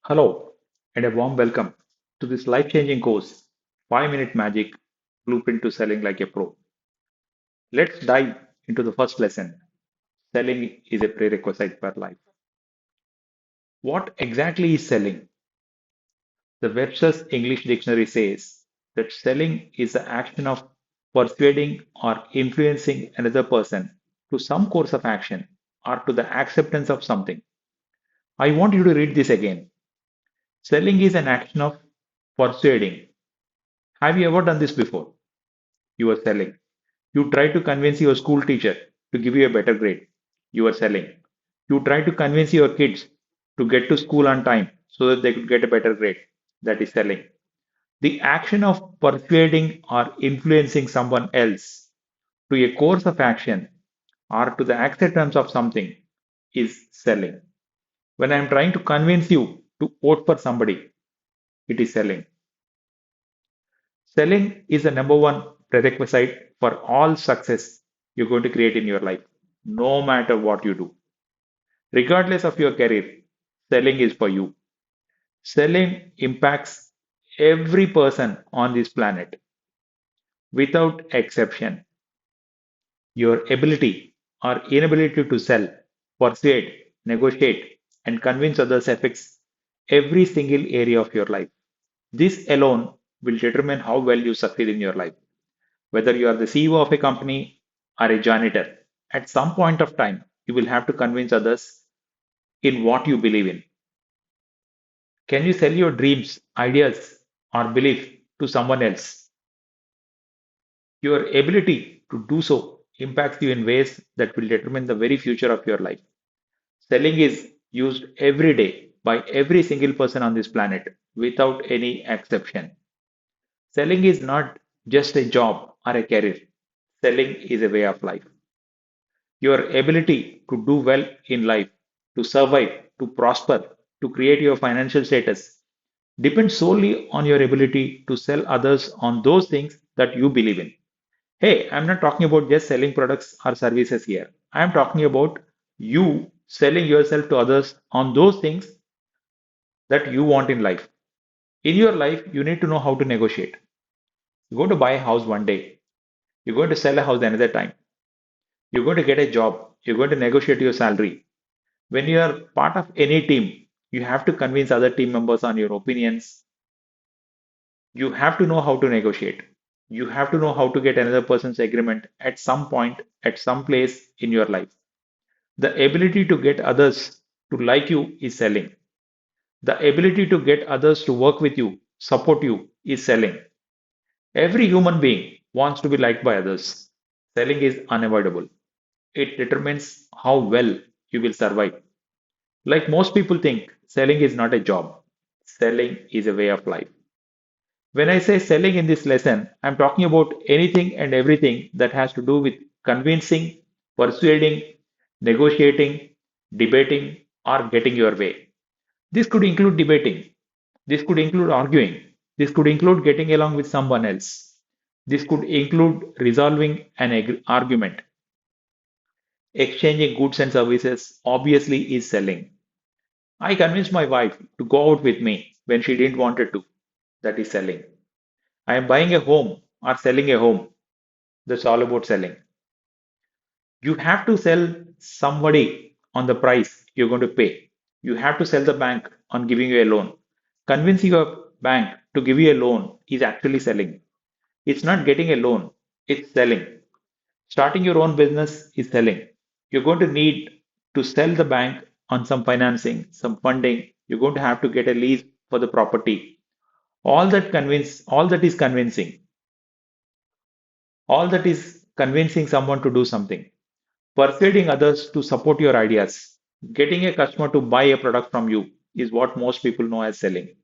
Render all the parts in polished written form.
Hello, and a warm welcome to this life changing course 5 Minute Magic Blueprint to Selling Like a Pro. Let's dive into the first lesson. Selling is a prerequisite for life. What exactly is selling? The Webster's English Dictionary says that selling is the action of persuading or influencing another person to some course of action or to the acceptance of something. I want you to read this again. Selling is an action of persuading. Have you ever done this before? You are selling. You try to convince your school teacher to give you a better grade. You are selling. You try to convince your kids to get to school on time so that they could get a better grade. That is selling. The action of persuading or influencing someone else to a course of action or to the acceptance of something is selling. When I am trying to convince you to vote for somebody, it is selling. Selling is the number one prerequisite for all success you're going to create in your life, no matter what you do. Regardless of your career, selling is for you. Selling impacts every person on this planet without exception. Your ability or inability to sell, persuade, negotiate, and convince others affects every single area of your life. This alone will determine how well you succeed in your life. Whether you are the CEO of a company or a janitor, at some point of time, you will have to convince others in what you believe in. Can you sell your dreams, ideas, or belief to someone else? Your ability to do so impacts you in ways that will determine the very future of your life. Selling is used every day by every single person on this planet without any exception. Selling is not just a job or a career. Selling is a way of life. Your ability to do well in life, to survive, to prosper, to create your financial status depends solely on your ability to sell others on those things that you believe in. Hey, I'm not talking about just selling products or services here. I'm talking about you selling yourself to others on those things that you want in life. In your life, you need to know how to negotiate. You're going to buy a house one day, you're going to sell a house another time, you're going to get a job, you're going to negotiate your salary. When you are part of any team, you have to convince other team members on your opinions. You have to know how to negotiate. You have to know how to get another person's agreement at some point, at some place in your life. The ability to get others to like you is selling. The ability to get others to work with you, support you, is selling. Every human being wants to be liked by others. Selling is unavoidable. It determines how well you will survive. Like most people think, selling is not a job. Selling is a way of life. When I say selling in this lesson, I'm talking about anything and everything that has to do with convincing, persuading, negotiating, debating, or getting your way. This could include debating. This could include arguing. This could include getting along with someone else. This could include resolving an argument. Exchanging goods and services obviously is selling. I convinced my wife to go out with me when she didn't want to. That is selling. I am buying a home or selling a home. That's all about selling. You have to sell somebody on the price you're going to pay. You have to sell the bank on giving you a loan. Convincing your bank to give you a loan is actually selling. It's not getting a loan, it's selling. Starting your own business is selling. You're going to need to sell the bank on some financing, some funding. You're going to have to get a lease for the property. All that is convincing. All that is convincing someone to do something. Persuading others to support your ideas. Getting a customer to buy a product from you is what most people know as selling.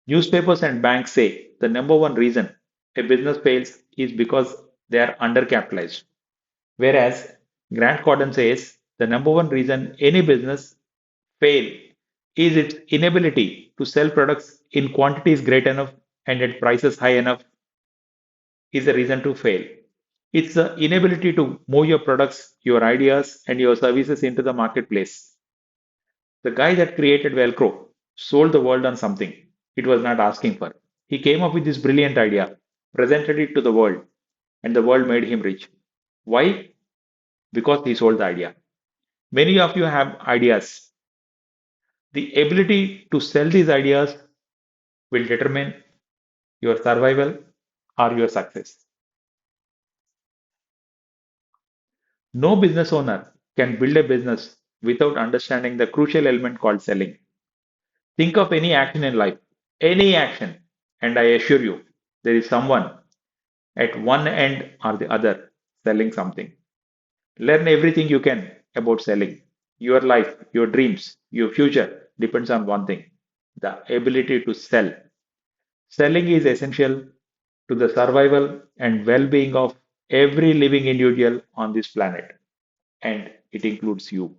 Newspapers and banks say the number one reason a business fails is because they are undercapitalized. Whereas Grant Cardone says the number one reason any business fail is its inability to sell products in quantities great enough and at prices high enough is a reason to fail. It's the inability to move your products, your ideas, and your services into the marketplace. The guy that created Velcro sold the world on something it was not asking for. He came up with this brilliant idea, presented it to the world, and the world made him rich. Why? Because he sold the idea. Many of you have ideas. The ability to sell these ideas will determine your survival or your success. No business owner can build a business without understanding the crucial element called selling. Think of any action in life, any action, and I assure you, there is someone at one end or the other selling something. Learn everything you can about selling. Your life, your dreams, your future depends on one thing, the ability to sell. Selling is essential to the survival and well being of every living individual on this planet, and it includes you.